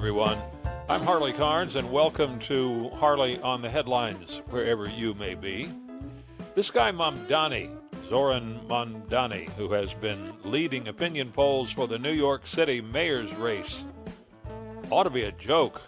everyone. I'm Harley Carnes, and welcome to Harley on the Headlines, wherever you may be. This guy Mamdani, Zoran Mamdani, who has been leading opinion polls for the New York City mayor's race, ought to be a joke.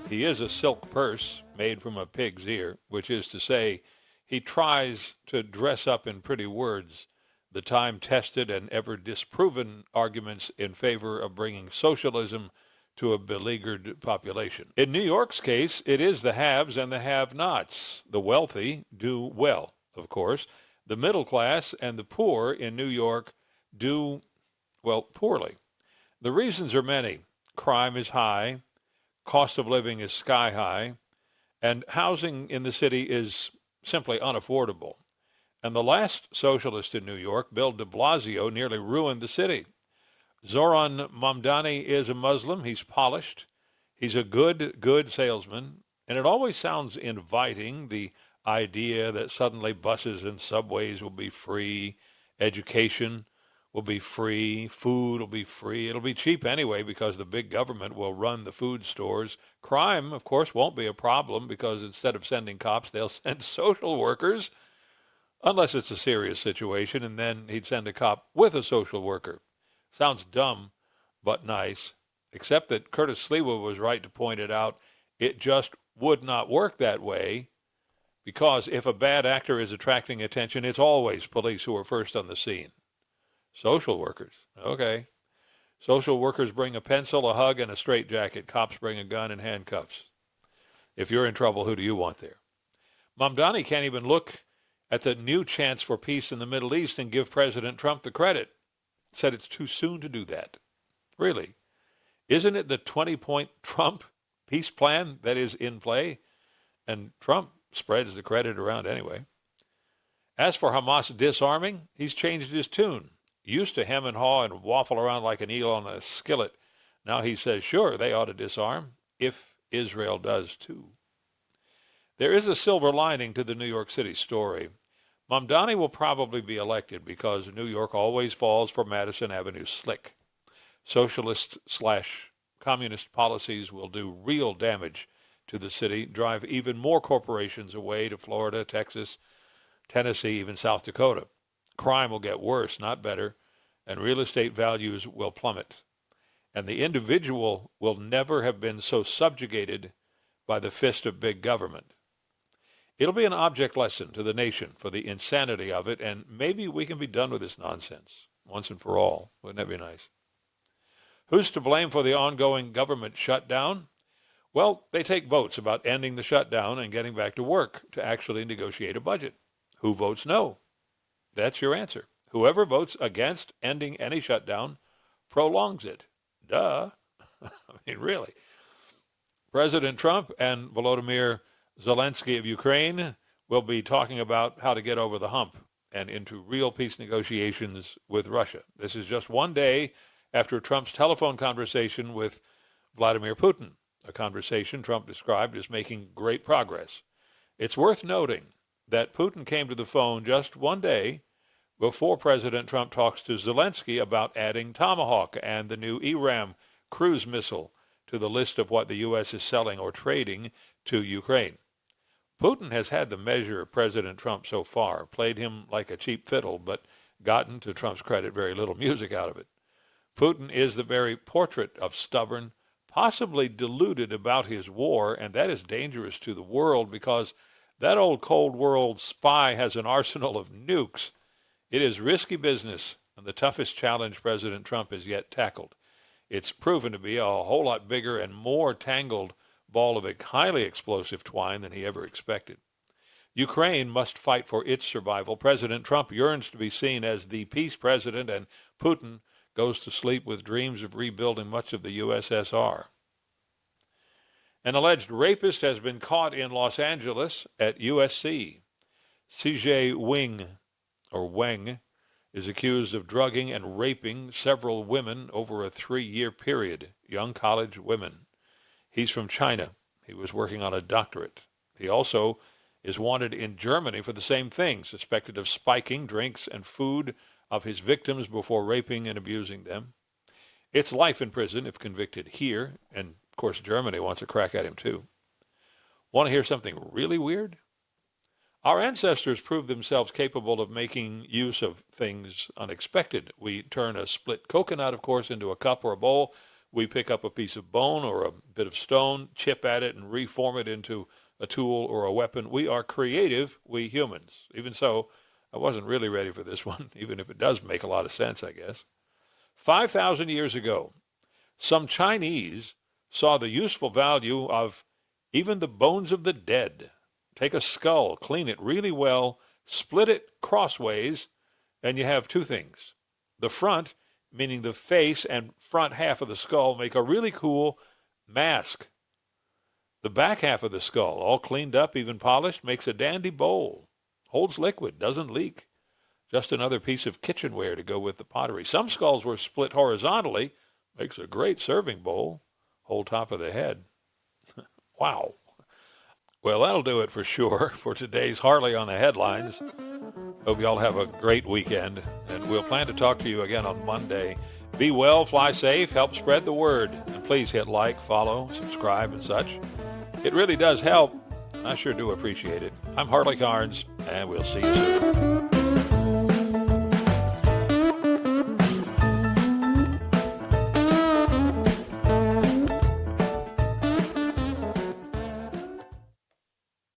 He is a silk purse made from a pig's ear, which is to say, he tries to dress up in pretty words the time-tested and ever-disproven arguments in favor of bringing socialism to a beleaguered population. In New York's case, it is the haves and the have-nots. The wealthy do well, of course. The middle class and the poor in New York do, well, poorly. The reasons are many. Crime is high, cost of living is sky high, and housing in the city is simply unaffordable. And the last socialist in New York, Bill de Blasio, nearly ruined the city. Zoran Mamdani is a Muslim. He's polished. He's a good salesman. And it always sounds inviting, the idea that suddenly buses and subways will be free, education will be free, food will be free. It'll be cheap anyway because the big government will run the food stores. Crime, of course, won't be a problem because instead of sending cops, they'll send social workers, unless it's a serious situation, and then he'd send a cop with a social worker. Sounds dumb, but nice, except that Curtis Sliwa was right to point it out. It just would not work that way, because if a bad actor is attracting attention, it's always police who are first on the scene. Social workers, okay. Social workers bring a pencil, a hug, and a straitjacket. Cops bring a gun and handcuffs. If you're in trouble, who do you want there? Mamdani can't even look at the new chance for peace in the Middle East and give President Trump the credit. Said it's too soon to do that. Really? Isn't it the 20-point Trump peace plan that is in play? And Trump spreads the credit around anyway. As for Hamas disarming, he's changed his tune. Used to hem and haw and waffle around like an eel on a skillet. Now he says, sure, they ought to disarm, if Israel does too. There is a silver lining to the New York City story. Mamdani will probably be elected because New York always falls for Madison Avenue slick. Socialist/communist policies will do real damage to the city, drive even more corporations away to Florida, Texas, Tennessee, even South Dakota. Crime will get worse, not better, and real estate values will plummet. And the individual will never have been so subjugated by the fist of big government. It'll be an object lesson to the nation for the insanity of it, and maybe we can be done with this nonsense once and for all. Wouldn't that be nice? Who's to blame for the ongoing government shutdown? Well, they take votes about ending the shutdown and getting back to work to actually negotiate a budget. Who votes no? That's your answer. Whoever votes against ending any shutdown prolongs it. Duh. I mean, really. President Trump and Volodymyr Zelensky of Ukraine will be talking about how to get over the hump and into real peace negotiations with Russia. This is just one day after Trump's telephone conversation with Vladimir Putin, a conversation Trump described as making great progress. It's worth noting that Putin came to the phone just one day before President Trump talks to Zelensky about adding Tomahawk and the new ERAM cruise missile to the list of what the U.S. is selling or trading to Ukraine. Putin has had the measure of President Trump so far, played him like a cheap fiddle, but gotten, to Trump's credit, very little music out of it. Putin is the very portrait of stubborn, possibly deluded about his war, and that is dangerous to the world because that old Cold World spy has an arsenal of nukes. It is risky business and the toughest challenge President Trump has yet tackled. It's proven to be a whole lot bigger and more tangled ball of a highly explosive twine than he ever expected. Ukraine must fight for its survival. President Trump yearns to be seen as the peace president, and Putin goes to sleep with dreams of rebuilding much of the USSR. An alleged rapist has been caught in Los Angeles at USC. CJ Weng is accused of drugging and raping several women over a 3-year period, young college women. He's from China. He was working on a doctorate. He also is wanted in Germany for the same thing, suspected of spiking drinks and food of his victims before raping and abusing them. It's life in prison if convicted here, and of course, Germany wants a crack at him, too. Want to hear something really weird? Our ancestors proved themselves capable of making use of things unexpected. We turn a split coconut, of course, into a cup or a bowl. We pick up a piece of bone or a bit of stone, chip at it, and reform it into a tool or a weapon. We are creative, we humans. Even so, I wasn't really ready for this one, even if it does make a lot of sense, I guess. 5,000 years ago, some Chinese saw the useful value of even the bones of the dead. Take a skull, clean it really well, split it crossways, and you have two things. The front, meaning the face and front half of the skull, make a really cool mask. The back half of the skull, all cleaned up, even polished, makes a dandy bowl. Holds liquid, doesn't leak. Just another piece of kitchenware to go with the pottery. Some skulls were split horizontally. Makes a great serving bowl. Whole top of the head. Wow. Well, that'll do it for sure for today's Harley on the Headlines. Hope you all have a great weekend, and we'll plan to talk to you again on Monday. Be well, fly safe, help spread the word, and please hit like, follow, subscribe, and such. It really does help, and I sure do appreciate it. I'm Harley Carnes, and we'll see you soon.